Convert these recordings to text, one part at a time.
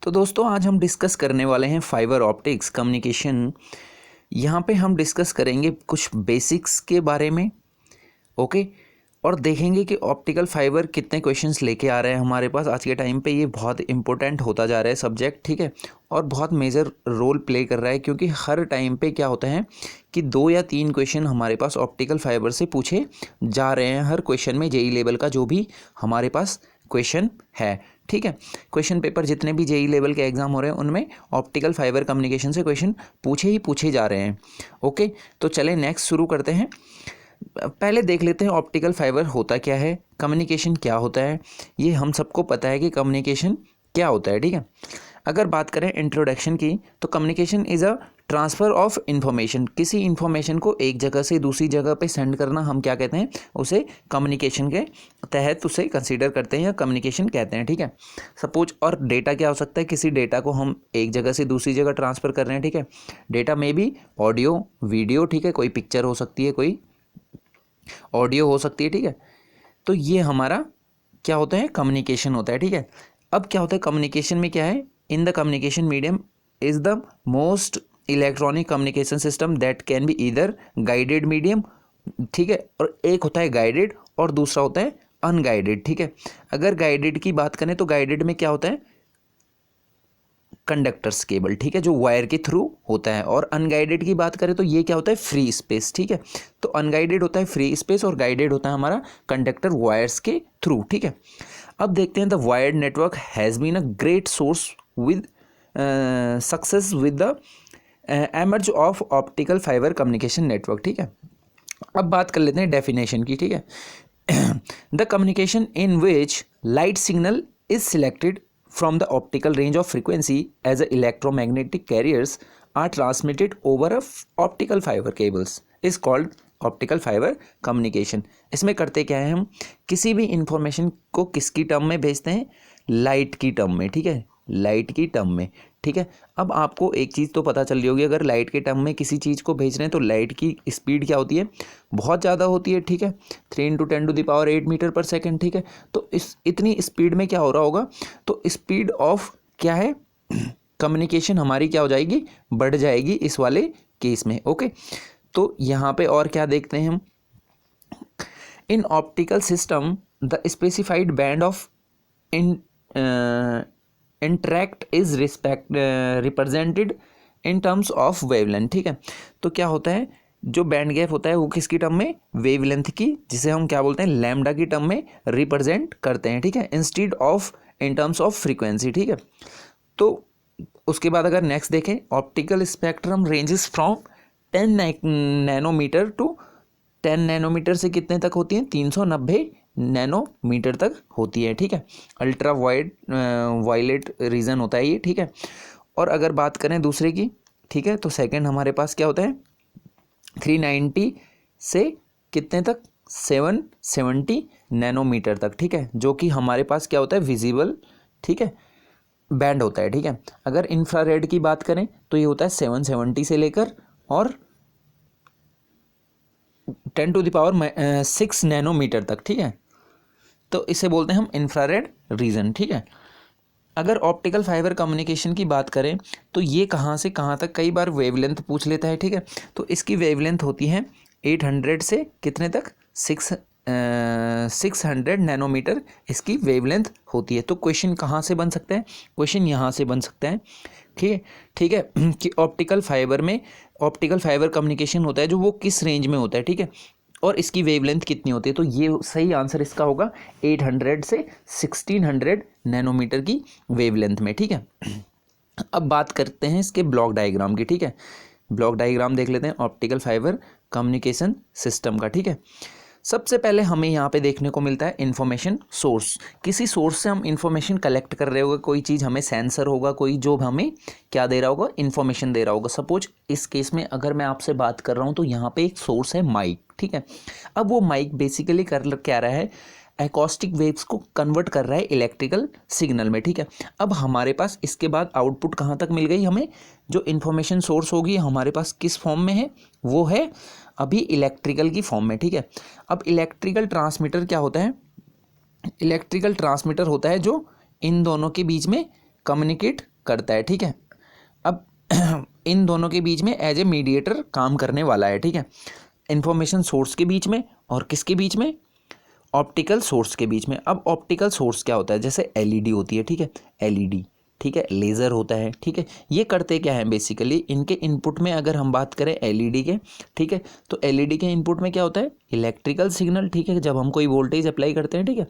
तो दोस्तों आज हम डिस्कस करने वाले हैं फाइबर ऑप्टिक्स कम्युनिकेशन। यहाँ पे हम डिस्कस करेंगे कुछ बेसिक्स के बारे में। ओके, और देखेंगे कि ऑप्टिकल फाइबर कितने क्वेश्चंस लेके आ रहे हैं हमारे पास आज के टाइम पे। ये बहुत इंपॉर्टेंट होता जा रहा है सब्जेक्ट, ठीक है, और बहुत मेजर रोल प्ले कर रहा है, क्योंकि हर टाइम पे क्या होता है कि 2 या 3 क्वेश्चन हमारे पास ऑप्टिकल फाइबर से पूछे जा रहे हैं हर क्वेश्चन में। जेई लेवल का जो भी हमारे पास क्वेश्चन है, ठीक है, क्वेश्चन पेपर जितने भी जेई लेवल के एग्जाम हो रहे हैं उनमें ऑप्टिकल फाइबर कम्युनिकेशन से क्वेश्चन पूछे जा रहे हैं। ओके, तो चलें नेक्स्ट शुरू करते हैं। पहले देख लेते हैं ऑप्टिकल फाइबर होता क्या है, कम्युनिकेशन क्या होता है। ये हम सबको पता है कि कम्युनिकेशन क्या होता है, ठीक है। अगर बात करें इंट्रोडक्शन की, तो communication is a transfer of information. किसी इंफॉर्मेशन को एक जगह से दूसरी जगह पे सेंड करना हम क्या कहते हैं, उसे कम्युनिकेशन के तहत उसे कंसीडर करते हैं या कम्युनिकेशन कहते हैं, ठीक है। सपोज, और डेटा क्या हो सकता है, किसी डेटा को हम एक जगह से दूसरी जगह ट्रांसफ़र कर रहे हैं, ठीक है। डेटा में भी ऑडियो, वीडियो, ठीक है, कोई पिक्चर हो सकती है, कोई ऑडियो हो सकती है, ठीक है। तो ये हमारा क्या होता है, कम्युनिकेशन होता है, ठीक है। अब क्या होता है कम्युनिकेशन में, क्या है, in the communication medium is the most electronic communication system that can be either guided medium, ठीक है, और एक होता है गाइडेड और दूसरा होता है अनगाइडेड, ठीक है। अगर गाइडेड की बात करें तो गाइडेड में क्या होता है, कंडक्टर्स केबल, ठीक है, जो वायर के थ्रू होता है। और अनगाइडेड की बात करें तो ये क्या होता है, फ्री स्पेस, ठीक है। तो अनगाइडेड होता है फ्री स्पेस और गाइडेड होता है हमारा कंडक्टर वायर्स के थ्रू, ठीक है। अब देखते हैं, the wired network has been a great source with success with the emerge of optical fibre communication network, ठीक है। अब बात कर लेते हैं डेफिनेशन की, ठीक है। The communication in which light signal is selected from the optical range of frequency as a electromagnetic carriers are transmitted over a optical fiber cables is called optical fiber communication। इसमें करते क्या है, हम किसी भी इंफॉर्मेशन को किसकी term में भेजते हैं, लाइट की टर्म में, ठीक है, लाइट की टर्म में, ठीक है। अब आपको एक चीज़ तो पता चल रही होगी, अगर लाइट के टर्म में किसी चीज़ को भेज रहे हैं तो लाइट की स्पीड क्या होती है, बहुत ज़्यादा होती है, ठीक है, 3 × 10⁸ मीटर पर सेकेंड, ठीक है। तो इस इतनी स्पीड में क्या हो रहा होगा, तो स्पीड ऑफ क्या है, कम्युनिकेशन हमारी क्या हो जाएगी, बढ़ जाएगी इस वाले केस में। ओके, तो यहाँ पे और क्या देखते हैं हम, in optical system the specified band of in interact is represented in terms of wavelength, ठीक है। तो क्या होता है, जो बैंड गैप होता है वो किसकी टर्म में, वेवलेंथ की, जिसे हम क्या बोलते हैं, लैम्डा की टर्म में रिप्रेजेंट करते हैं, ठीक है, instead of in terms of frequency, ठीक है। तो उसके बाद अगर नेक्स्ट देखें, optical spectrum ranges from 10 nanometre to 10 nanometre से कितने तक होती हैं, 390 नैनोमीटर तक होती है, ठीक है। अल्ट्रा वायलेट रीजन होता है ये, ठीक है। और अगर बात करें दूसरे की, ठीक है, तो सेकंड हमारे पास क्या होता है, 390 से कितने तक, 770 नैनोमीटर तक, ठीक है, जो कि हमारे पास क्या होता है, विजिबल, ठीक है, बैंड होता है, ठीक है। अगर इंफ्रारेड की बात करें तो ये होता है 770 से लेकर और 10⁶ नैनोमीटर तक, ठीक है। तो इसे बोलते हैं हम इंफ्रारेड रीजन, ठीक है। अगर ऑप्टिकल फाइबर कम्युनिकेशन की बात करें तो ये कहाँ से कहाँ तक, कई बार वेवलेंथ पूछ लेता है, ठीक है। तो इसकी वेवलेंथ होती है 800 से कितने तक, 600 नैनोमीटर इसकी वेवलेंथ होती है। तो क्वेश्चन कहाँ से बन सकता है, क्वेश्चन यहाँ से बन सकता है, ठीक है, ठीक है, कि ऑप्टिकल फाइबर में ऑप्टिकल फाइबर कम्युनिकेशन होता है जो वो किस रेंज में होता है, ठीक है, और इसकी वेवलेंथ कितनी होती है। तो ये सही आंसर इसका होगा 800 से 1600 नैनोमीटर की वेवलेंथ में, ठीक है। अब बात करते हैं इसके ब्लॉक डायग्राम की, ठीक है। ब्लॉक डायग्राम देख लेते हैं ऑप्टिकल फाइबर कम्युनिकेशन सिस्टम का, ठीक है। सबसे पहले हमें यहाँ पे देखने को मिलता है इन्फॉर्मेशन सोर्स। किसी सोर्स से हम इन्फॉर्मेशन कलेक्ट कर रहे होगा, कोई चीज़ हमें सेंसर होगा, कोई जो हमें क्या दे रहा होगा, इन्फॉर्मेशन दे रहा होगा। सपोज इस केस में अगर मैं आपसे बात कर रहा हूँ तो यहाँ पे एक सोर्स है माइक, ठीक है। अब वो माइक बेसिकली कर क्या रहा है, एकॉस्टिक वेव्स को कन्वर्ट कर रहा है इलेक्ट्रिकल सिग्नल में, ठीक है। अब हमारे पास इसके बाद आउटपुट कहाँ तक मिल गई हमें, जो इन्फॉर्मेशन सोर्स होगी हमारे पास किस फॉर्म में है, वो है अभी इलेक्ट्रिकल की फॉर्म में, ठीक है। अब इलेक्ट्रिकल ट्रांसमीटर क्या होता है, इलेक्ट्रिकल ट्रांसमीटर होता है जो इन दोनों के बीच में कम्युनिकेट करता है, ठीक है। अब इन दोनों के बीच में एज ए मीडिएटर काम करने वाला है, ठीक है, इंफॉर्मेशन सोर्स के बीच में और किसके बीच में, ऑप्टिकल सोर्स के बीच में। अब ऑप्टिकल सोर्स क्या होता है, जैसे एलईडी होती है, ठीक है, एलईडी, ठीक है, लेज़र होता है, ठीक है। ये करते क्या है बेसिकली, इनके इनपुट में अगर हम बात करें एलईडी के, ठीक है, तो एलईडी के इनपुट में क्या होता है, इलेक्ट्रिकल सिग्नल, ठीक है। जब हम कोई वोल्टेज अप्लाई करते हैं, ठीक है,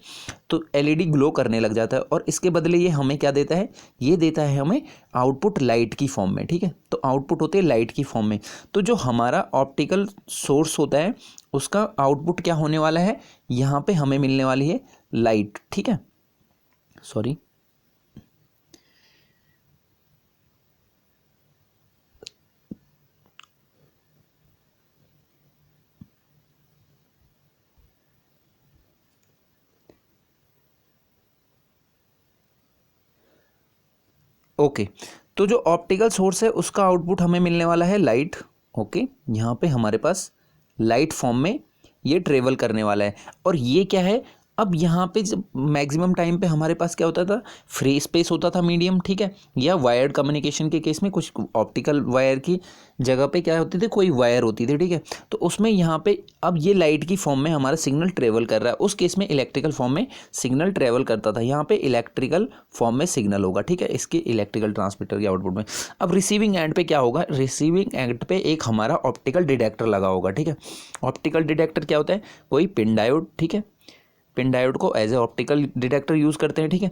तो एलईडी ग्लो करने लग जाता है और इसके बदले ये हमें क्या देता है, ये देता है हमें आउटपुट लाइट की फॉर्म में, ठीक है। तो आउटपुट होते हैं लाइट की फॉर्म में। तो जो हमारा ऑप्टिकल सोर्स होता है उसका आउटपुट क्या होने वाला है, यहाँ पे हमें मिलने वाली है लाइट, ठीक है, सॉरी, ओके। तो जो ऑप्टिकल सोर्स है उसका आउटपुट हमें मिलने वाला है लाइट, ओके। यहाँ पे हमारे पास लाइट फॉर्म में ये ट्रेवल करने वाला है। और ये क्या है, अब यहाँ पे जब मैक्सिमम टाइम पे हमारे पास क्या होता था, फ्री स्पेस होता था मीडियम, ठीक है, या वायर्ड कम्युनिकेशन के केस में कुछ ऑप्टिकल वायर की जगह पे क्या होती थी, कोई वायर होती थी, ठीक है। तो उसमें यहाँ पे अब ये लाइट की फॉर्म में हमारा सिग्नल ट्रेवल कर रहा है, उस केस में इलेक्ट्रिकल फॉर्म में सिग्नल ट्रेवल करता था, यहाँ पे इलेक्ट्रिकल फॉर्म में सिग्नल होगा, ठीक है, इसके इलेक्ट्रिकल ट्रांसमीटर के आउटपुट में। अब रिसीविंग एंड पे क्या होगा, रिसीविंग एंड पे एक हमारा ऑप्टिकल डिटेक्टर लगा होगा, ठीक है। ऑप्टिकल डिटेक्टर क्या होता है, कोई पिन डायोड, ठीक है, पिन डायोड को as a optical detector use करते हैं, ठीक है।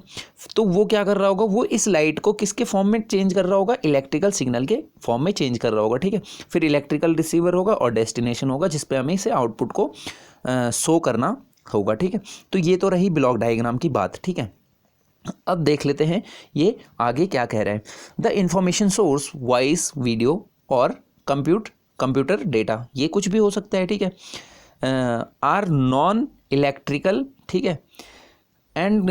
तो वो क्या कर रहा होगा, वो इस लाइट को किसके फॉर्म में चेंज कर रहा होगा, इलेक्ट्रिकल सिग्नल के फॉर्म में चेंज कर रहा होगा, ठीक है। फिर इलेक्ट्रिकल रिसीवर होगा और डेस्टिनेशन होगा जिसपे हमें इसे आउटपुट को शो करना होगा, ठीक है। तो ये तो रही ब्लॉक डायग्राम की बात, ठीक है। अब देख लेते हैं ये आगे क्या कह रहा है। The information source voice, video और कंप्यूटर डेटा, ये कुछ भी हो सकता है, ठीक है, आर नॉन इलेक्ट्रिकल, ठीक है, and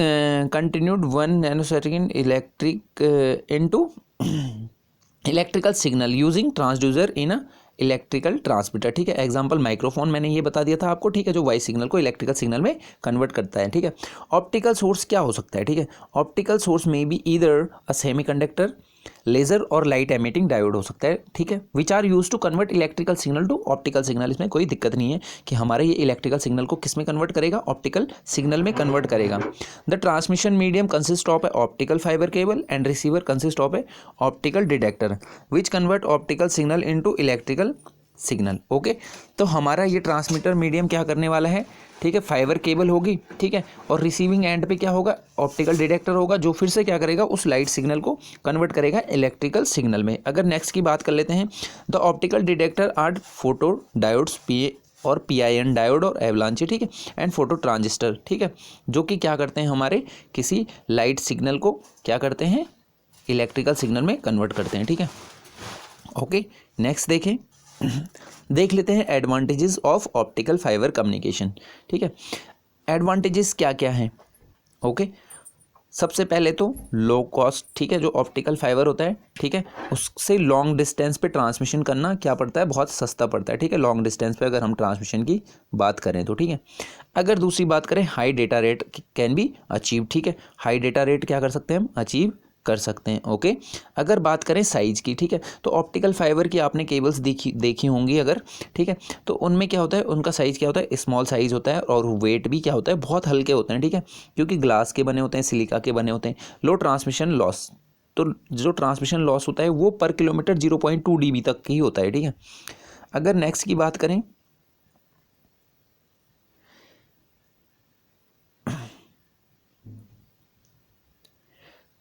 continued 1 nanosecond electric into electrical signal using transducer in a electrical transmitter, ठीक है। एग्जांपल माइक्रोफोन, मैंने ये बता दिया था आपको, ठीक है, जो वॉइस सिग्नल को इलेक्ट्रिकल सिग्नल में कन्वर्ट करता है, ठीक है। ऑप्टिकल सोर्स क्या हो सकता है, ठीक है, ऑप्टिकल सोर्स में be either a semiconductor, laser और लाइट एमिटिंग डायोड हो सकता है, ठीक है, which are use to convert electrical signal to optical signal. इसमें कोई दिक्कत नहीं है कि हमारे ये इलेक्ट्रिकल सिग्नल को किस में कन्वर्ट करेगा, ऑप्टिकल सिग्नल में कन्वर्ट करेगा। The transmission medium consist of A optical fibre cable and receiver consist of A optical detector which convert optical signal into electrical signal, okay. तो हमारा ये ट्रांसमीटर मीडियम क्या करने वाला है, ठीक है, फाइबर केबल होगी, ठीक है, और रिसीविंग एंड पे क्या होगा, ऑप्टिकल डिटेक्टर होगा जो फिर से क्या करेगा, उस लाइट सिग्नल को कन्वर्ट करेगा इलेक्ट्रिकल सिग्नल में। अगर नेक्स्ट की बात कर लेते हैं, the optical detector are photo diodes, PIN diode और एवलांची, ठीक है, एंड फोटो ट्रांजिस्टर, ठीक है, जो कि क्या करते हैं, हमारे किसी लाइट सिग्नल को क्या करते हैं, इलेक्ट्रिकल सिग्नल में कन्वर्ट करते हैं, ठीक है, ओके। नेक्स्ट देख लेते हैं advantages of optical fibre communication, ठीक है। एडवांटेजेस क्या क्या हैं, ओके। सबसे पहले तो लो कॉस्ट, ठीक है, जो ऑप्टिकल फाइबर होता है, ठीक है, उससे लॉन्ग डिस्टेंस पे ट्रांसमिशन करना क्या पड़ता है, बहुत सस्ता पड़ता है, ठीक है, लॉन्ग डिस्टेंस पे अगर हम ट्रांसमिशन की बात करें तो, ठीक है। अगर दूसरी बात करें, high data rate can be achieve, ठीक है, हाई डेटा रेट क्या कर सकते हैं हम, अचीव कर सकते हैं, ओके। अगर बात करें साइज़ की, ठीक है, तो ऑप्टिकल फाइबर की आपने केबल्स देखी होंगी अगर, ठीक है, तो उनमें क्या होता है, उनका साइज़ क्या होता है, स्मॉल साइज़ होता है और वेट भी क्या होता है, बहुत हल्के होते हैं, ठीक है, क्योंकि ग्लास के बने होते हैं, सिलिका के बने होते हैं। लो ट्रांसमिशन लॉस, तो जो ट्रांसमिशन लॉस होता है वो पर किलोमीटर 0.2 dB तक ही होता है, ठीक है। अगर नेक्स्ट की बात करें,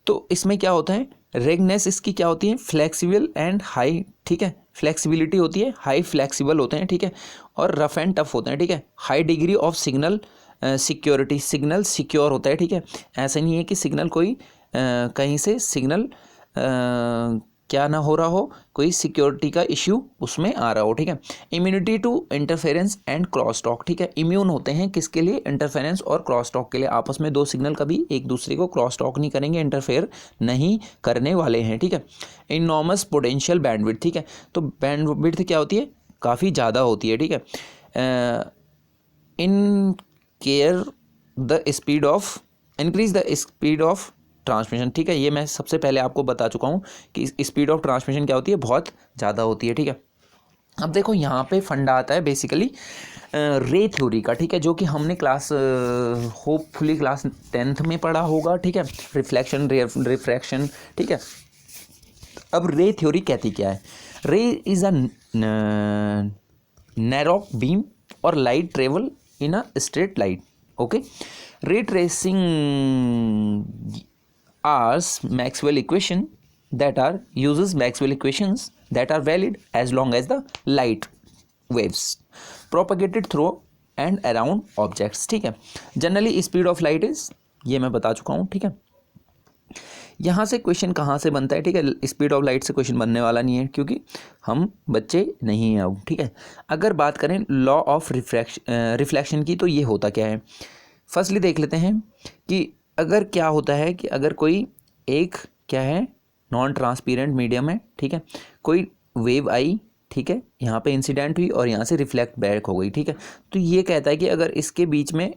तो इसमें क्या होता है, रेगनेस इसकी क्या होती है, फ्लेक्सिबल एंड हाई, ठीक है, फ्लेक्सिबिलिटी होती है, हाई फ्लेक्सिबल होते हैं, ठीक है, और रफ एंड टफ होते हैं, ठीक है। High degree of signal security, signal secure होता है, ठीक है, ऐसा नहीं है कि सिग्नल कोई कहीं से सिग्नल क्या ना हो रहा हो, कोई सिक्योरिटी का इश्यू उसमें आ रहा हो, ठीक है। Immunity to interference and cross talk, ठीक है, इम्यून होते हैं किसके लिए, इंटरफेरेंस और क्रॉस टॉक के लिए। आपस में दो सिग्नल कभी एक दूसरे को क्रॉस टॉक नहीं करेंगे, इंटरफेयर नहीं करने वाले हैं, ठीक है। इनॉर्मस पोटेंशियल बैंडविड्थ, ठीक है, तो बैंडविड्थ क्या होती है, काफ़ी ज़्यादा होती है, ठीक है। In care the speed of increase the speed of transmission, ठीक है। ये मैं सबसे पहले आपको बता चुका हूँ कि स्पीड ऑफ ट्रांसमिशन क्या होती है, बहुत ज़्यादा होती है, ठीक है। अब देखो यहाँ पे फंडा आता है बेसिकली रे थ्योरी का, ठीक है, जो कि हमने होपफुली क्लास 10th में पढ़ा होगा, ठीक है। रिफ्लेक्शन, रिफ्रैक्शन, ठीक है। अब रे थ्योरी कहती क्या है? Ray is a narrow beam और light travel in a straight light, okay. Ray tracing are Maxwell equation that are uses Maxwell equations that are valid as long as the light waves propagated through and around objects, ठीक है। Generally speed of light is, ये मैं बता चुका हूँ, ठीक है। यहाँ से क्वेश्चन कहाँ से बनता है, ठीक है। स्पीड ऑफ लाइट से क्वेश्चन बनने वाला नहीं है क्योंकि हम बच्चे नहीं हैं अब, ठीक है। अगर बात करें लॉ ऑफ रिफ्लेक्शन की, तो ये होता क्या है, फर्स्टली देख लेते हैं कि अगर क्या होता है कि अगर कोई एक क्या है नॉन ट्रांसपेरेंट मीडियम है, ठीक है, कोई वेव आई, ठीक है, यहाँ पे इंसिडेंट हुई और यहाँ से रिफ्लेक्ट बैक हो गई, ठीक है। तो ये कहता है कि अगर इसके बीच में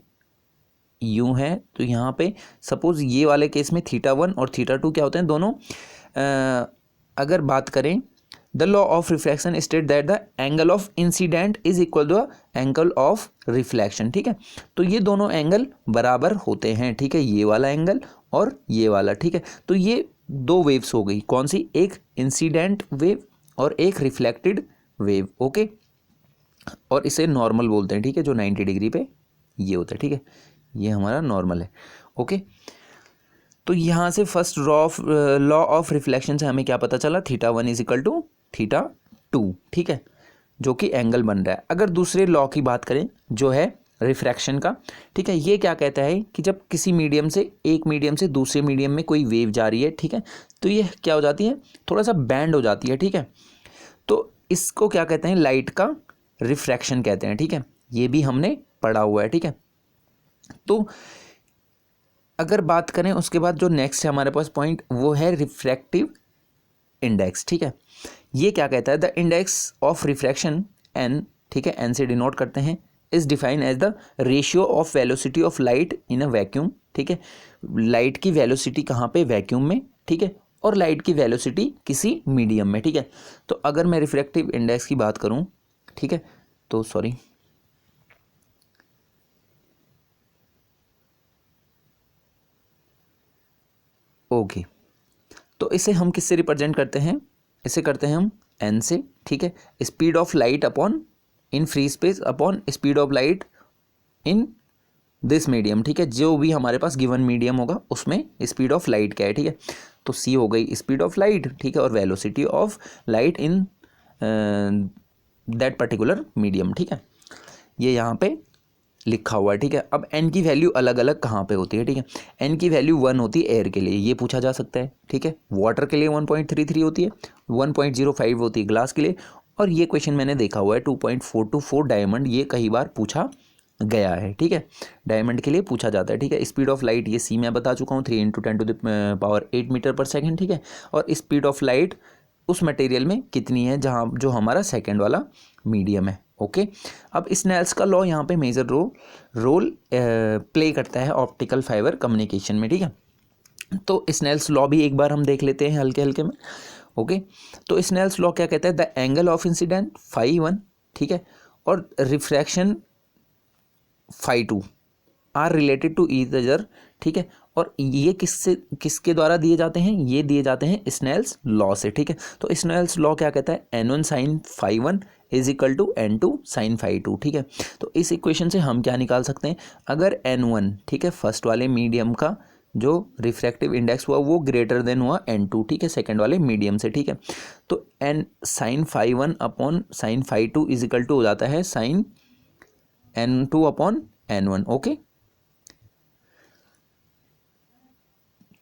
यूँ है तो यहाँ पे सपोज ये वाले केस में θ1 और θ2 क्या होते हैं दोनों, अगर बात करें the law of reflection state that the angle of incident is equal to angle of reflection, ठीक है। तो ये दोनों एंगल बराबर होते हैं, ठीक है, ये वाला एंगल और ये वाला, ठीक है। तो ये दो वेव्स हो गई, कौन सी, एक इंसिडेंट वेव और एक रिफ्लेक्टेड वेव, ओके। और इसे नॉर्मल बोलते हैं, ठीक है, जो 90 डिग्री पे ये होता है, ठीक है, ये हमारा नॉर्मल है, ओके। तो यहाँ से फर्स्ट लॉ ऑफ रिफ्लेक्शन से हमें क्या पता चला, θ1 इज इक्वल टू θ2, ठीक है, जो कि एंगल बन रहा है। अगर दूसरे लॉ की बात करें जो है रिफ्रैक्शन का, ठीक है, ये क्या कहता है कि जब किसी मीडियम से, एक मीडियम से दूसरे मीडियम में कोई वेव जा रही है, ठीक है, तो ये क्या हो जाती है, थोड़ा सा बैंड हो जाती है, ठीक है। तो इसको क्या कहते हैं, लाइट का रिफ्रैक्शन कहते हैं, ठीक है, ये भी हमने पढ़ा हुआ है, ठीक है। तो अगर बात करें उसके बाद जो नेक्स्ट है हमारे पास पॉइंट, वो है रिफ्रैक्टिव इंडेक्स, ठीक है। ये क्या कहता है, the index of refraction N, ठीक है, एन से डिनोट करते हैं, is define as the ratio of velocity of light in a vacuum, ठीक है। लाइट की वेलोसिटी कहाँ पे, वैक्यूम में, ठीक है, और लाइट की वेलोसिटी किसी मीडियम में, ठीक है। तो अगर मैं रिफ्रैक्टिव इंडेक्स की बात करूँ, ठीक है, तो सॉरी, ओके, तो इसे हम किससे रिप्रेजेंट करते हैं, इसे करते हैं हम एन से, ठीक है। Speed of light upon in free space upon speed of light in this medium, ठीक है, जो भी हमारे पास गिवन मीडियम होगा उसमें स्पीड ऑफ लाइट क्या है, ठीक है। तो सी हो गई स्पीड ऑफ लाइट, ठीक है, और velocity of light in that particular medium, ठीक है, ये यहाँ पे लिखा हुआ है, ठीक है। अब एन की वैल्यू अलग अलग कहाँ पे होती है, ठीक है। एन की वैल्यू 1 होती है एयर के लिए, ये पूछा जा सकता है, ठीक है। वाटर के लिए 1.33 होती है, 1.05 होती है ग्लास के लिए, और ये क्वेश्चन मैंने देखा हुआ है 2.424 डायमंड, ये कई बार पूछा गया है, ठीक है, डायमंड के लिए पूछा जाता है, ठीक है। स्पीड ऑफ लाइट ये सी मैं बता चुका हूँ, 3 × 10⁻8 मीटर पर सेकेंड, ठीक है। और स्पीड ऑफ लाइट उस मटेरियल में कितनी है जहाँ जो हमारा सेकेंड वाला मीडियम है, ओके। अब स्नेल्स का लॉ यहाँ पे मेजर रोल प्ले करता है ऑप्टिकल फाइबर कम्युनिकेशन में, ठीक है। तो स्नेल्स लॉ भी एक बार हम देख लेते हैं हल्के हल्के में, ओके। तो स्नेल्स लॉ क्या कहता है, द एंगल ऑफ इंसिडेंट φ1, ठीक है, और refraction φ2 are related to each other, ठीक है। और ये किसके द्वारा दिए जाते हैं, ये दिए जाते हैं स्नेल्स लॉ से, ठीक है। तो स्नेल्स लॉ क्या कहता है, n1 sin φ1 is equal to n2 sin φ2, ठीक है। तो इस इक्वेशन से हम क्या निकाल सकते हैं, अगर n1, ठीक है, फर्स्ट वाले मीडियम का जो रिफ्रैक्टिव इंडेक्स हुआ वो ग्रेटर देन हुआ n2, ठीक है, सेकेंड वाले मीडियम से, ठीक है। तो n sin φ1 upon sin φ2 is equal to हो जाता है sin n2 upon n1, okay.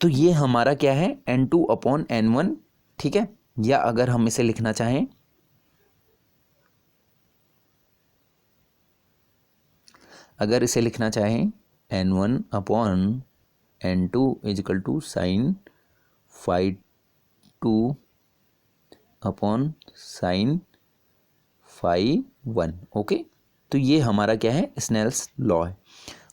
तो ये हमारा क्या है, n2 अपॉन n1, ठीक है। या अगर हम इसे लिखना चाहें, अगर इसे लिखना चाहें n1 upon n2 is equal to sine φ2 upon sine φ1, okay. तो ये हमारा क्या है, स्नेल्स लॉ है,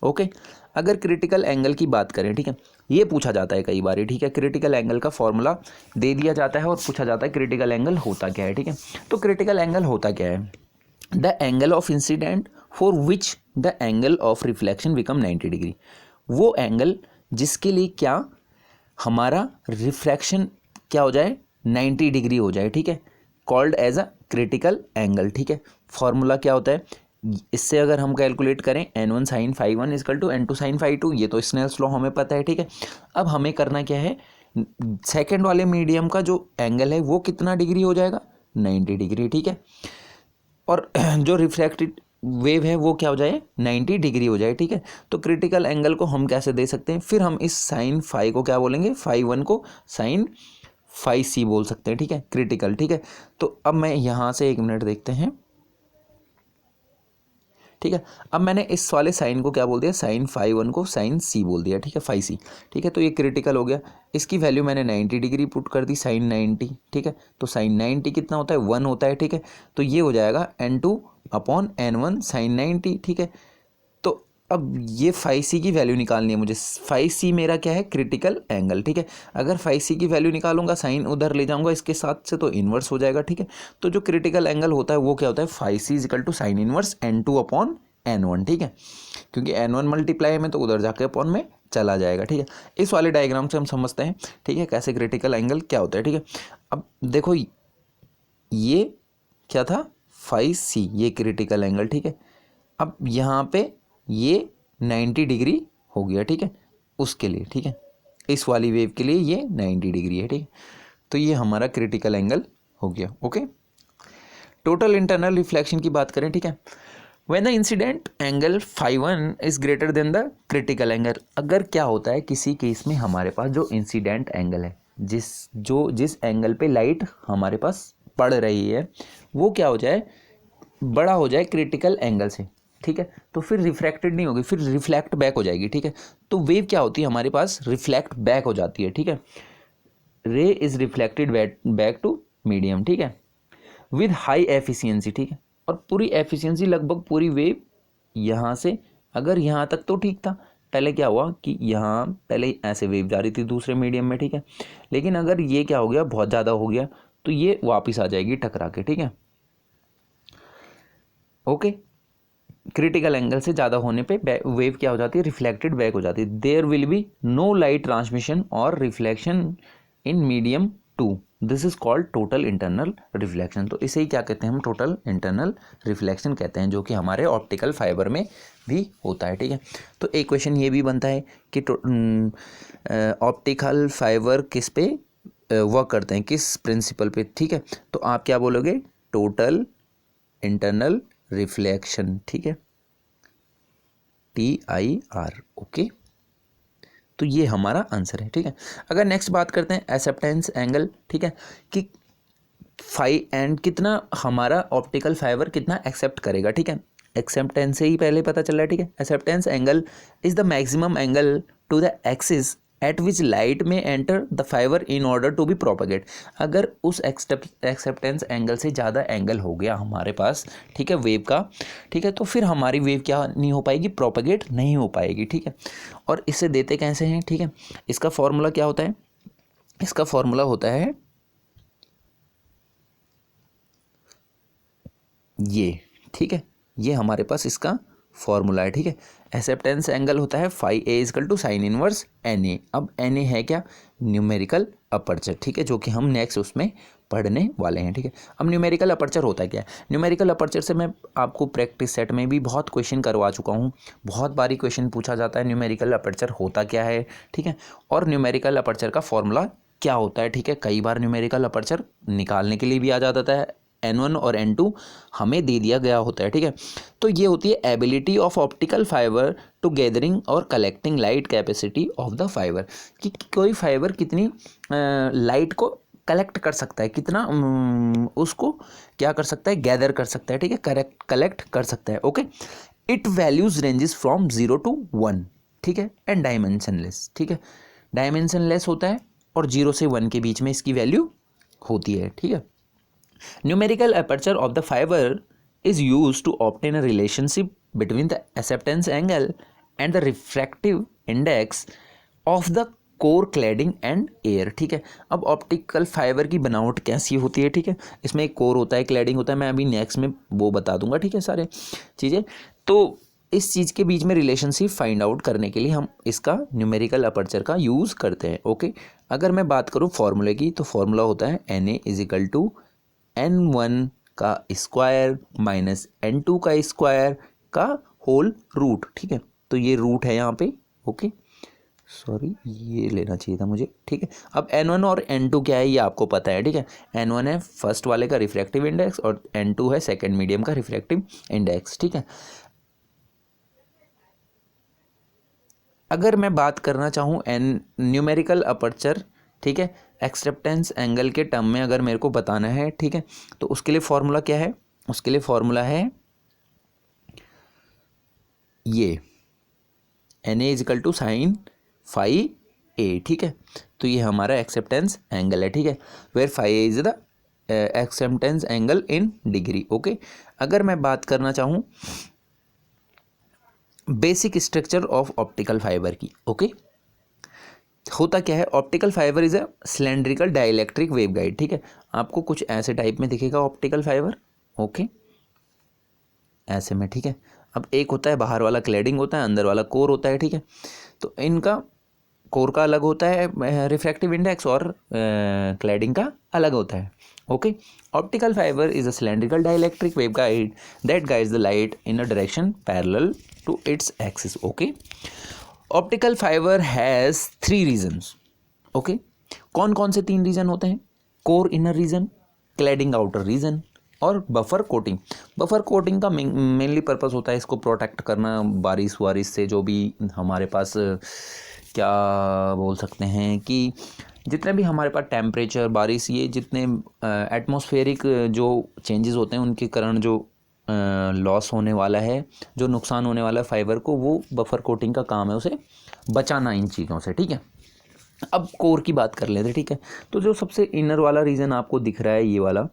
ओके। अगर क्रिटिकल एंगल की बात करें, ठीक है, ये पूछा जाता है कई बार, ठीक है। क्रिटिकल एंगल का फॉर्मूला दे दिया जाता है और पूछा जाता है क्रिटिकल एंगल होता क्या है, ठीक है। तो क्रिटिकल एंगल होता क्या है? The angle of incident for which the angle of reflection become 90 degree. वो एंगल जिसके लिए क्या हमारा रिफ्रैक्शन क्या हो जाए, 90 डिग्री हो जाए, ठीक है, called as a critical angle, ठीक है। फॉर्मूला क्या होता है इससे अगर हम कैलकुलेट करें, n1 sin φ1 is equal to n2 sin φ2, ये तो स्नेल्स लॉ हमें पता है, ठीक है। अब हमें करना क्या है, सेकंड वाले मीडियम का जो एंगल है वो कितना डिग्री हो जाएगा, 90 डिग्री, ठीक है। और जो रिफ्रैक्टेड वेव है वो क्या हो जाए, 90 डिग्री हो जाए, ठीक है। तो क्रिटिकल एंगल को हम कैसे दे सकते हैं, फिर हम इस साइन फाई को क्या बोलेंगे, φ1 को साइन φc बोल सकते हैं, ठीक है, क्रिटिकल, ठीक है। तो अब मैं यहाँ से 1 मिनट देखते हैं, ठीक है। अब मैंने इस वाले साइन को क्या बोल दिया, साइन φ1 को साइन c बोल दिया, ठीक है, φc, ठीक है। तो ये क्रिटिकल हो गया। इसकी वैल्यू मैंने 90 डिग्री पुट कर दी, साइन 90, ठीक है। तो साइन 90 कितना होता है, 1 होता है, ठीक है। तो ये हो जाएगा n2 अपॉन n1 साइन 90, ठीक है। तो अब ये φc की वैल्यू निकालनी है मुझे। φc मेरा क्या है, क्रिटिकल एंगल, ठीक है। अगर φc की वैल्यू निकालूंगा, साइन उधर ले जाऊंगा इसके साथ से, तो इन्वर्स हो जाएगा, ठीक है। तो जो क्रिटिकल एंगल होता है वो क्या होता है, φc equal to sine inverse n2 upon n1, ठीक है। क्योंकि n1 मल्टीप्लाई में तो उधर जाके अपॉन में चला जाएगा, ठीक है। इस वाले डायग्राम से हम समझते हैं, ठीक है, कैसे क्रिटिकल एंगल क्या होता है, ठीक है। अब देखो ये क्या था, φc, ये क्रिटिकल एंगल, ठीक है। अब यहाँ पे ये 90 डिग्री हो गया, ठीक है, उसके लिए, ठीक है, इस वाली वेव के लिए ये 90 डिग्री है, ठीक है। तो ये हमारा क्रिटिकल एंगल हो गया, ओके। टोटल इंटरनल रिफ्लेक्शन की बात करें, ठीक है, when the incident angle φ1 is greater than the critical angle. अगर क्या होता है किसी केस में हमारे पास जो इंसिडेंट एंगल है, जिस एंगल पे लाइट हमारे पास पड़ रही है, वो क्या हो जाए, बड़ा हो जाए क्रिटिकल एंगल से, ठीक है, तो फिर रिफ्रैक्टेड नहीं होगी, फिर रिफ्लेक्ट बैक हो जाएगी, ठीक है। तो वेव क्या होती है हमारे पास, रिफ्लेक्ट बैक हो जाती है, ठीक है। Ray is reflected back to medium, ठीक है, विद हाई एफिशिएंसी, ठीक है। और पूरी एफिशिएंसी लगभग पूरी वेव यहाँ से, अगर यहाँ तक तो ठीक था, पहले क्या हुआ कि यहाँ पहले ऐसे वेव जा रही थी दूसरे मीडियम में, ठीक है, लेकिन अगर ये क्या हो गया, बहुत ज़्यादा हो गया, तो ये वापस आ जाएगी टकरा के, ठीक है, ओके। क्रिटिकल एंगल से ज़्यादा होने पे वेव क्या हो जाती है, रिफ्लेक्टेड बैक हो जाती है। There will be no light transmission और reflection in medium 2, this is called total internal reflection. तो इसे ही क्या कहते हैं हम, टोटल इंटरनल रिफ्लेक्शन कहते हैं, जो कि हमारे ऑप्टिकल फाइबर में भी होता है, ठीक है। तो एक क्वेश्चन ये भी बनता है कि ऑप्टिकल फाइबर किस पे वर्क करते हैं, किस प्रिंसिपल पे, ठीक है। तो आप क्या बोलोगे, टोटल इंटरनल रिफ्लेक्शन, ठीक है, TIR, ओके। तो ये हमारा आंसर है, ठीक है। अगर नेक्स्ट बात करते हैं एक्सेप्टेंस एंगल, ठीक है, कि फाई एंड कितना हमारा ऑप्टिकल फाइबर कितना एक्सेप्ट करेगा, ठीक है। एक्सेप्टेंस से ही पहले पता चल रहा है, ठीक है। Acceptance angle is the maximum angle to the axis at which light may enter the fibre in order to be propagate. अगर उस एक्सेप्टेंस एंगल से ज़्यादा एंगल हो गया हमारे पास, ठीक है, वेव का, ठीक है, तो फिर हमारी वेव क्या नहीं हो पाएगी, प्रोपगेट नहीं हो पाएगी, ठीक है। और इसे देते कैसे हैं, ठीक है, इसका फॉर्मूला क्या होता है, इसका फॉर्मूला होता है ये, ठीक है, ये हमारे पास इसका फॉर्मूला है, ठीक है। एक्सेप्टेंस एंगल होता है φA equal to sine inverse NA। अब NA है क्या, न्यूमेरिकल अपर्चर, ठीक है, जो कि हम नेक्स्ट उसमें पढ़ने वाले हैं, ठीक है। अब न्यूमेरिकल अपर्चर होता है क्या, न्यूमेरिकल अपर्चर से मैं आपको प्रैक्टिस सेट में भी बहुत क्वेश्चन करवा चुका हूँ, बहुत बारी क्वेश्चन पूछा जाता है न्यूमेरिकल अपर्चर होता क्या है, ठीक है, और न्यूमेरिकल अपर्चर का फॉर्मूला क्या होता है, ठीक है। कई बार न्यूमेरिकल अपर्चर निकालने के लिए भी आ जाता है, N1 और N2 हमें दे दिया गया होता है, ठीक है। तो ये होती है ability of optical fibre to gathering और collecting light capacity of the fibre, कि कोई फाइबर कितनी लाइट को कलेक्ट कर सकता है, कितना उसको क्या कर सकता है, गैदर कर सकता है, ठीक है, कलेक्ट कर सकता है, okay. It values ranges from 0 to 1, ठीक है, एंड डायमेंशनलेस, ठीक है, डायमेंशनलेस होता है और 0 से 1 के बीच में इसकी वैल्यू होती है, ठीक है। Numerical aperture of the fiber is used to obtain a relationship between the acceptance angle and the refractive index of the core, cladding and air, ठीक है। अब ऑप्टिकल फाइबर की बनावट कैसी होती है, ठीक है। इसमें एक कोर होता है, क्लैडिंग होता है, मैं अभी नेक्स्ट में वो बता दूंगा, ठीक है, सारे चीज़ें। तो इस चीज़ के बीच में रिलेशनशिप फाइंड आउट करने के लिए हम इसका न्यूमेरिकल अपर्चर का यूज़ करते हैं, ओके। अगर मैं बात करूँ फार्मूले की, तो फार्मूला होता है Na इजिकल टू N1 का स्क्वायर माइनस N2 का स्क्वायर का होल रूट, ठीक है। तो ये रूट है यहाँ पे, ओके, सॉरी ये लेना चाहिए था मुझे, ठीक है। अब N1 और N2 क्या है ये आपको पता है, ठीक है। N1 है फर्स्ट वाले का रिफ्रैक्टिव इंडेक्स और N2 है सेकंड मीडियम का रिफ्रैक्टिव इंडेक्स, ठीक है। अगर मैं बात करना चाहूँ न्यूमेरिकल अपर्चर, ठीक है, एक्सेप्टेंस एंगल के टर्म में अगर मेरे को बताना है, ठीक है, तो उसके लिए फॉर्मूला क्या है, उसके लिए फॉर्मूला है ये Na is equal to sine phi A, ठीक है। तो ये हमारा एक्सेप्टेंस एंगल है, ठीक है, where phi is the acceptance angle in degree, okay. अगर मैं बात करना चाहूँ basic structure of optical fibre की, ओके, होता क्या है, optical fibre is a cylindrical dielectric waveguide, ठीक है। आपको कुछ ऐसे टाइप में दिखेगा ऑप्टिकल फाइबर, ओके, ऐसे में, ठीक है। अब एक होता है बाहर वाला क्लैडिंग होता है, अंदर वाला कोर होता है, ठीक है। तो इनका कोर का अलग होता है रिफ्रैक्टिव इंडेक्स और क्लैडिंग का अलग होता है, okay. Optical fibre is a cylindrical dielectric waveguide that guides the light in a direction parallel to its axis, okay. Optical fibre has 3 regions, okay. कौन कौन से 3 रीजन होते हैं, core inner region, cladding outer region और buffer coating. Buffer coating का mainly purpose होता है इसको प्रोटेक्ट करना बारिश वारिश से, जो भी हमारे पास क्या बोल सकते हैं कि जितने भी हमारे पास टेम्परेचर, बारिश, ये जितने एटमॉस्फेरिक जो चेंजेस होते हैं उनके कारण जो लॉस होने वाला है, जो नुकसान होने वाला है फाइबर को, वो बफर कोटिंग का काम है उसे बचाना इन चीज़ों से, ठीक है। अब कोर की बात कर लेते हैं, ठीक है। तो जो सबसे इनर वाला रीजन आपको दिख रहा है ये वाला,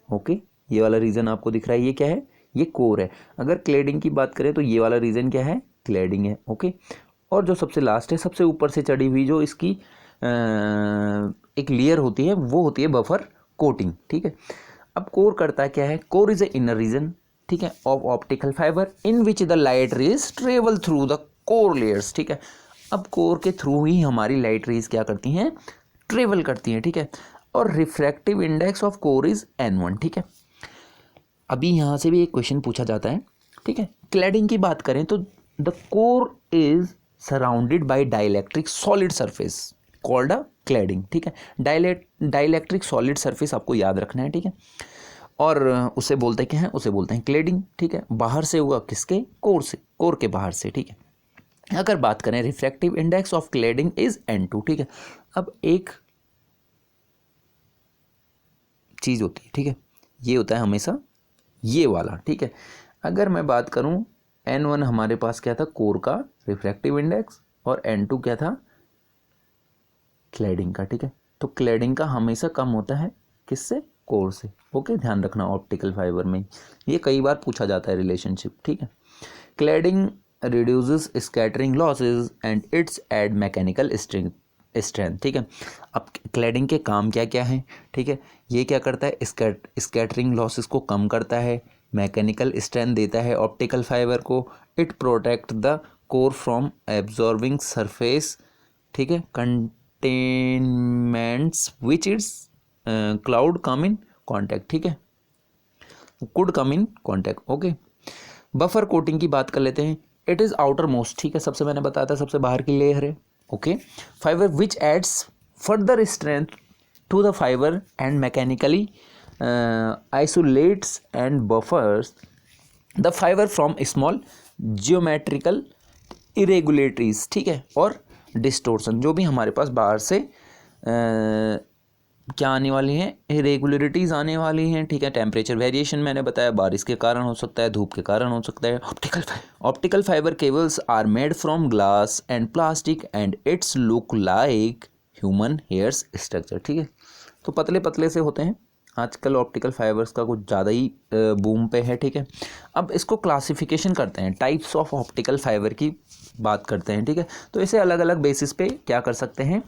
ओके, ये वाला रीजन आपको दिख रहा है, ये क्या है, ये कोर है। अगर क्लैडिंग की बात करें तो ये वाला रीजन क्या है, क्लैडिंग है, ओके। और जो सबसे लास्ट है, सबसे ऊपर से चढ़ी हुई जो इसकी एक लेयर होती है, वो होती है बफर कोटिंग, ठीक है। अब कोर करता क्या है, core is a inner region, ठीक है, of optical fibre in which the light rays travel through the core layers, ठीक है। अब कोर के थ्रू ही हमारी लाइट रेज क्या करती हैं, ट्रेवल करती हैं, ठीक है। और refractive index of core is N1, ठीक है। अभी यहाँ से भी एक क्वेश्चन पूछा जाता है, ठीक है। क्लैडिंग की बात करें तो the core is surrounded by dielectric solid surface called a cladding, ठीक है। डाइलेक्ट्रिक सॉलिड सरफेस आपको याद रखना है, ठीक है। और उसे बोलते क्या है, उसे बोलते हैं क्लैडिंग, ठीक है। बाहर से हुआ किसके, कोर से, कोर के बाहर से, ठीक है। अगर बात करें refractive index of cladding is N2, ठीक है। अब एक चीज़ होती है, ठीक है, ये होता है हमेशा ये वाला, ठीक है। अगर मैं बात करूं N1 हमारे पास क्या था, कोर का रिफ्रैक्टिव इंडेक्स, और N2 क्या था, क्लैडिंग का, ठीक है। तो क्लैडिंग का हमेशा कम होता है किससे, कोर से, ओके, ध्यान रखना ऑप्टिकल फाइबर में ये कई बार पूछा जाता है रिलेशनशिप, ठीक है। Cladding reduces scattering losses and its add mechanical strength, ठीक है। अब क्लैडिंग के काम क्या क्या हैं, ठीक है। ये क्या करता है, स्कैटरिंग लॉसेस को कम करता है, मैकेनिकल स्ट्रेंथ देता है ऑप्टिकल फाइबर को, it protect the core from absorbing surface, ठीक है, contaminants which its could come in contact, ठीक है, could come in contact, okay. Buffer coating की बात कर लेते हैं, इट इज़ आउटर मोस्ट, ठीक है, सबसे मैंने बताया था सबसे बाहर की लेयर है, okay. Fibre which adds further strength to the fibre and mechanically isolates and buffers the fibre from small geometrical irregularities, ठीक है, और डिस्टोर्सन, जो भी हमारे पास बाहर से क्या आने वाली हैं, इरेगुलरिटीज़ आने वाली हैं, ठीक है। टेम्परेचर वेरिएशन मैंने बताया, बारिश के कारण हो सकता है, धूप के कारण हो सकता है। Optical fibre cables are made from glass and plastic and its look like human hairs structure, ठीक है। तो पतले पतले से होते हैं आजकल ऑप्टिकल फाइबर्स का कुछ ज़्यादा ही बूम पे है, ठीक है। अब इसको क्लासिफिकेशन करते हैं, टाइप्स ऑफ ऑप्टिकल फाइबर की बात करते हैं, ठीक है। तो इसे अलग अलग बेसिस पे क्या कर सकते हैं,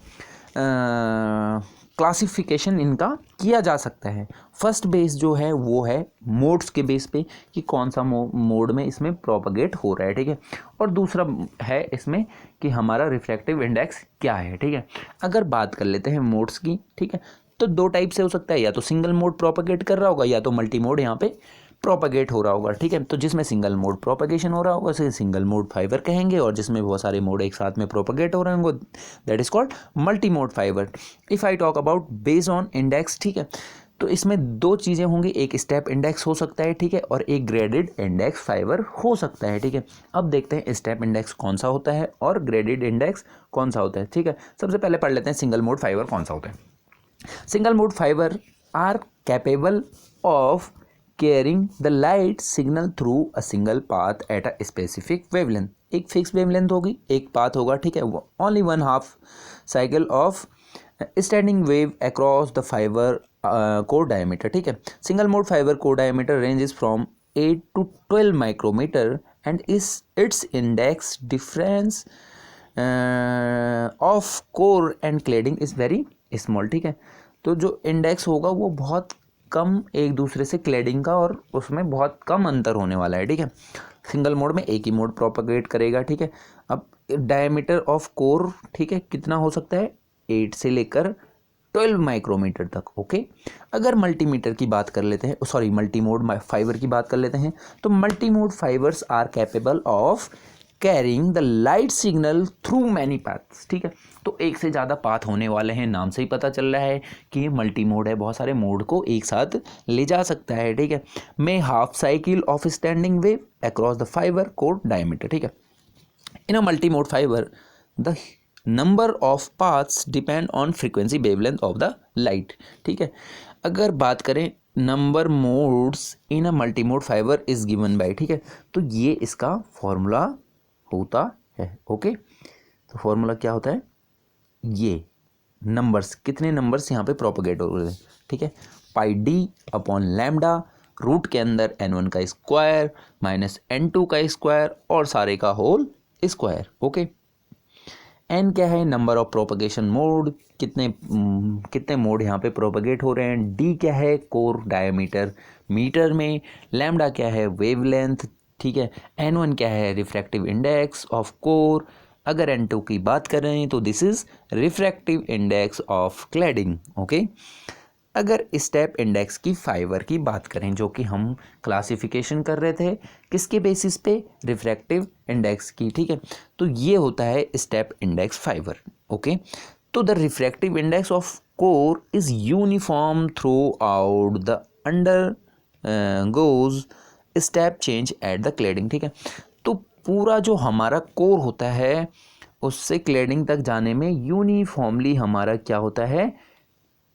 क्लासिफिकेशन इनका किया जा सकता है। फर्स्ट बेस जो है वो है मोड्स के बेस पे कि कौन सा मोड में इसमें प्रोपगेट हो रहा है, ठीक है। और दूसरा है इसमें कि हमारा रिफ्रैक्टिव इंडेक्स क्या है, ठीक है। अगर बात कर लेते हैं मोड्स की, ठीक है, तो दो टाइप से हो सकता है, या तो सिंगल मोड प्रोपगेट कर रहा होगा या तो मल्टी मोड यहाँ पे प्रोपगेट हो रहा होगा, ठीक है। तो जिसमें सिंगल मोड प्रोपगेशन हो रहा होगा उसे सिंगल मोड फाइबर कहेंगे, और जिसमें बहुत सारे मोड एक साथ में प्रोपगेट हो रहे होंगे that is called multi mode fibre. If I talk about based on index, ठीक है, तो इसमें दो चीज़ें होंगी, एक स्टेप इंडेक्स हो सकता है, ठीक है, और एक ग्रेडेड इंडेक्स फाइबर हो सकता है, ठीक है। अब देखते हैं स्टेप इंडेक्स कौन सा होता है और ग्रेडेड इंडेक्स कौन सा होता है, ठीक है। सबसे पहले पढ़ लेते हैं सिंगल मोड फाइबर कौन सा होता है। Single mode fiber are capable of carrying the light signal through a single path at a specific wavelength. एक फिक्स वेवलेंथ होगी, एक पाथ होगा, ठीक है। Only one half cycle of standing wave across the fibre core diameter, ठीक है। Single mode fibre core diameter ranges from 8 to 12 micrometre and its index difference of core and cladding is very small, ठीक है। तो जो index होगा वो बहुत कम एक दूसरे से क्लेडिंग का, और उसमें बहुत कम अंतर होने वाला है, ठीक है। सिंगल मोड में एक ही मोड प्रोपगेट करेगा, ठीक है। अब डायमीटर ऑफ कोर, ठीक है, कितना हो सकता है, 8 से लेकर 12 माइक्रोमीटर तक, ओके। अगर मल्टीमीटर की बात कर लेते हैं, सॉरी मल्टी मोड फाइबर की बात कर लेते हैं, तो multi mode fibres are capable of carrying the light signal through many paths, ठीक है। तो एक से ज़्यादा पाथ होने वाले हैं, नाम से ही पता चल रहा है कि ये मल्टी मोड है, बहुत सारे मोड को एक साथ ले जा सकता है, ठीक है। में half cycle of standing wave across the fibre core diameter, ठीक है। In a multi mode fibre the number of paths depend on frequency wavelength of the light, ठीक है। अगर बात करें number modes in a multi mode fibre is given by, ठीक है, तो ये इसका फॉर्मूला होता है, ओके। तो फॉर्मूला क्या होता है, ये नंबर्स, कितने नंबर्स यहाँ पे प्रोपगेट हो रहे हैं, ठीक है, पाई डी अपॉन लैम्डा, रूट के अंदर n1 का स्क्वायर माइनस n2 का स्क्वायर और सारे का होल स्क्वायर, ओके। n क्या है, नंबर ऑफ प्रोपगेशन मोड, कितने मोड यहाँ पे प्रोपगेट हो रहे हैं। d क्या है, कोर डायमीटर मीटर में। लैम्डा क्या है, वेवलेंथ, ठीक है। n1 क्या है, रिफ्रैक्टिव इंडेक्स ऑफ कोर। अगर n2 की बात कर रहे हैं तो this is refractive index of cladding, okay. अगर स्टेप इंडेक्स की फाइबर की बात करें, जो कि हम क्लासिफिकेशन कर रहे थे किसके बेसिस पे, रिफ्रैक्टिव इंडेक्स की, ठीक है। तो ये होता है स्टेप इंडेक्स फाइबर, ओके। तो the refractive index of core is uniform through out the under goes step change at the cladding, ठीक है। तो पूरा जो हमारा कोर होता है उससे क्लेडिंग तक जाने में यूनिफॉर्मली हमारा क्या होता है,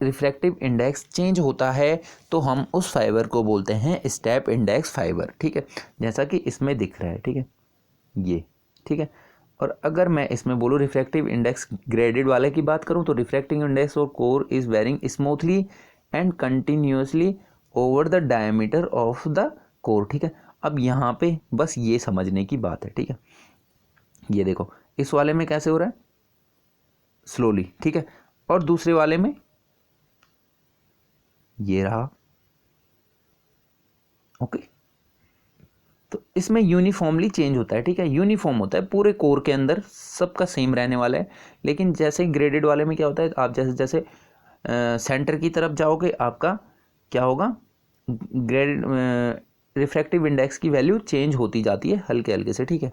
रिफ्रैक्टिव इंडेक्स चेंज होता है। तो हम उस फाइबर को बोलते हैं स्टेप इंडेक्स फाइबर, ठीक है, जैसा कि इसमें दिख रहा है, ठीक है, ये, ठीक है। और अगर मैं इसमें बोलूँ रिफ्रैक्टिव इंडेक्स ग्रेडेड वाले की बात करूँ, तो रिफ्रैक्टिव इंडेक्स और core is varying smoothly and continuously over the diameter of the core, ठीक है। अब यहाँ पे बस ये समझने की बात है, ठीक है। ये देखो इस वाले में कैसे हो रहा है, स्लोली, ठीक है, और दूसरे वाले में ये रहा, ओके। तो इसमें यूनिफॉर्मली चेंज होता है, ठीक है, यूनिफॉर्म होता है पूरे कोर के अंदर, सबका सेम रहने वाला है। लेकिन जैसे ग्रेडेड वाले में क्या होता है, आप जैसे जैसे सेंटर की तरफ जाओगे आपका क्या होगा, ग्रेडेड रिफ्रैक्टिव इंडेक्स की वैल्यू चेंज होती जाती है हल्के हल्के से, ठीक है।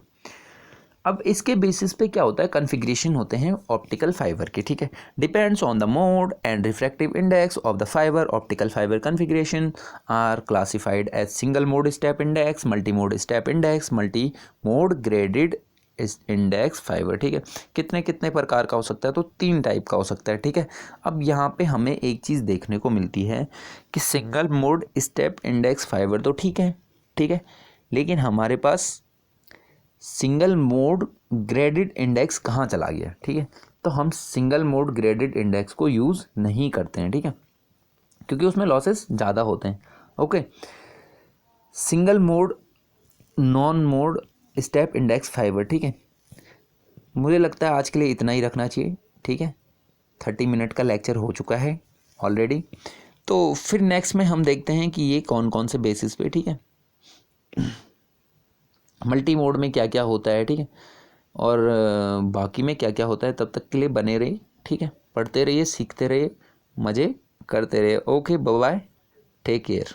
अब इसके बेसिस पे क्या होता है, कन्फिग्रेशन होते हैं ऑप्टिकल फाइबर के, ठीक है। Depends on the mode and refractive index of the fibre, optical fibre configuration are classified as single mode step index, multi mode step index, multi mode graded index fibre, ठीक है। कितने कितने प्रकार का हो सकता है, तो 3 टाइप का हो सकता है, ठीक है। अब यहाँ पे हमें एक चीज़ देखने को मिलती है कि single mode step index fibre तो ठीक है, ठीक है, लेकिन हमारे पास सिंगल मोड ग्रेडेड इंडेक्स कहाँ चला गया, ठीक है। तो हम सिंगल मोड ग्रेडेड इंडेक्स को यूज़ नहीं करते हैं, ठीक है। क्योंकि उसमें लॉसेस ज़्यादा होते हैं। Okay, single mode non mode step index fibre, ठीक है। मुझे लगता है आज के लिए इतना ही रखना चाहिए, ठीक है। 30 मिनट का लेक्चर हो चुका है ऑलरेडी। तो फिर नेक्स्ट में हम देखते हैं कि ये कौन कौन से बेसिस पे, ठीक है, मल्टी मोड में क्या क्या होता है, ठीक है, और बाकी में क्या क्या होता है। तब तक के लिए बने रहिए, ठीक है, पढ़ते रहिए, सीखते रहिए, मज़े करते रहिए। Okay, bye bye, take care.